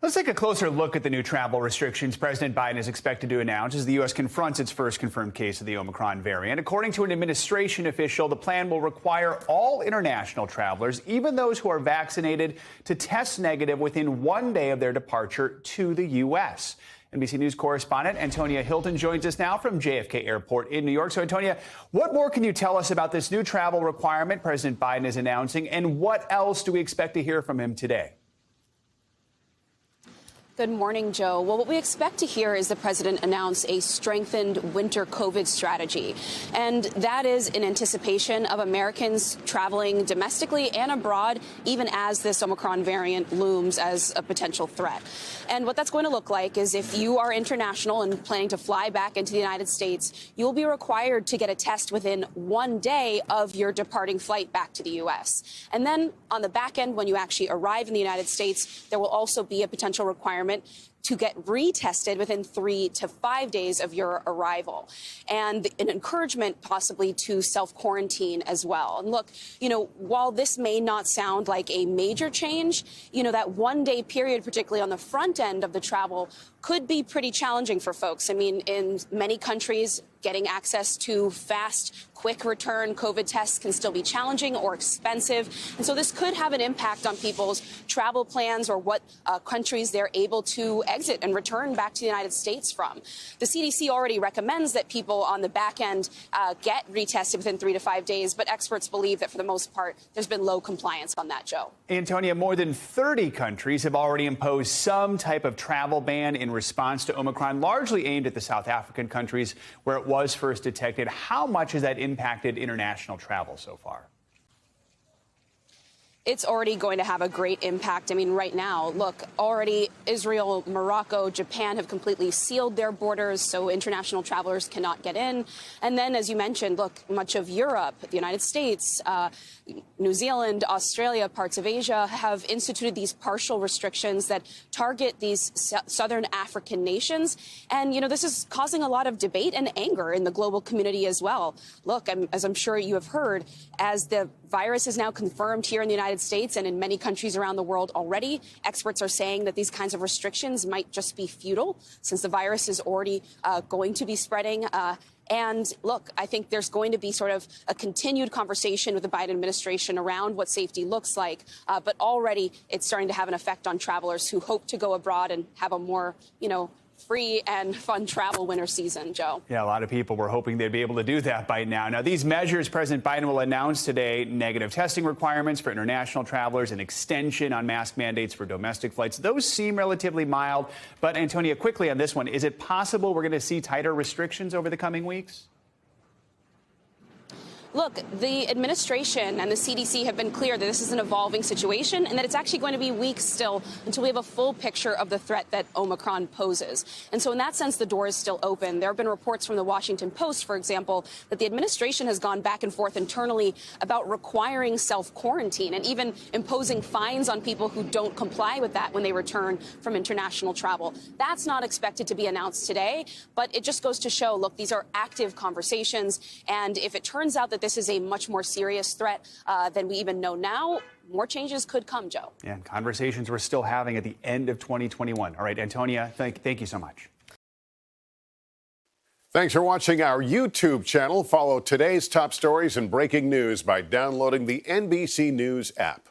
Let's take a closer look at the new travel restrictions President Biden is expected to announce as the U.S. confronts its first confirmed case of the Omicron variant. According to an administration official, the plan will require all international travelers, even those who are vaccinated, to test negative within 1 day of their departure to the U.S. NBC News correspondent Antonia Hylton joins us now from JFK Airport in New York. So, Antonia, what more can you tell us about this new travel requirement President Biden is announcing, and what else do we expect to hear from him today? Good morning, Joe. Well, what we expect to hear is the president announce a strengthened winter COVID strategy. And that is in anticipation of Americans traveling domestically and abroad, even as this Omicron variant looms as a potential threat. And what that's going to look like is if you are international and planning to fly back into the United States, you'll be required to get a test within 1 day of your departing flight back to the U.S. And then on the back end, when you actually arrive in the United States, there will also be a potential requirement to get retested within 3 to 5 days of your arrival, and an encouragement possibly to self-quarantine as well. And look, while this may not sound like a major change, that 1 day period, particularly on the front end of the travel, could be pretty challenging for folks. I mean, in many countries, getting access to fast, quick return COVID tests can still be challenging or expensive. And so this could have an impact on people's travel plans or what countries they're able to exit and return back to the United States from. The CDC already recommends that people on the back end get retested within 3 to 5 days, but experts believe that for the most part, there's been low compliance on that, Joe. Antonia, more than 30 countries have already imposed some type of travel ban in response to Omicron, largely aimed at the South African countries where it was first detected. How much has that impacted international travel so far? It's already going to have a great impact. I mean, right now, look, already Israel, Morocco, Japan have completely sealed their borders, so international travelers cannot get in. And then, as you mentioned, look, much of Europe, the United States, New Zealand, Australia, parts of Asia have instituted these partial restrictions that target these southern African nations. And, this is causing a lot of debate and anger in the global community as well. Look, as I'm sure you have heard, as the virus is now confirmed here in the United States and in many countries around the world already, experts are saying that these kinds of restrictions might just be futile since the virus is already going to be spreading. And look, I think there's going to be sort of a continued conversation with the Biden administration around what safety looks like. But already it's starting to have an effect on travelers who hope to go abroad and have a more, free and fun travel winter season, Joe. Yeah, a lot of people were hoping they'd be able to do that by now. Now, these measures President Biden will announce today, negative testing requirements for international travelers, an extension on mask mandates for domestic flights. Those seem relatively mild. But, Antonia, quickly on this one, is it possible we're going to see tighter restrictions over the coming weeks? Look, the administration and the CDC have been clear that this is an evolving situation and that it's actually going to be weeks still until we have a full picture of the threat that Omicron poses. And so in that sense, the door is still open. There have been reports from the Washington Post, for example, that the administration has gone back and forth internally about requiring self-quarantine and even imposing fines on people who don't comply with that when they return from international travel. That's not expected to be announced today, but it just goes to show, look, these are active conversations. And if it turns out that this is a much more serious threat than we even know now, more changes could come, Joe. Yeah, conversations we're still having at the end of 2021. All right, Antonia, thank you so much. Thanks for watching our YouTube channel. Follow today's top stories and breaking news by downloading the NBC News app.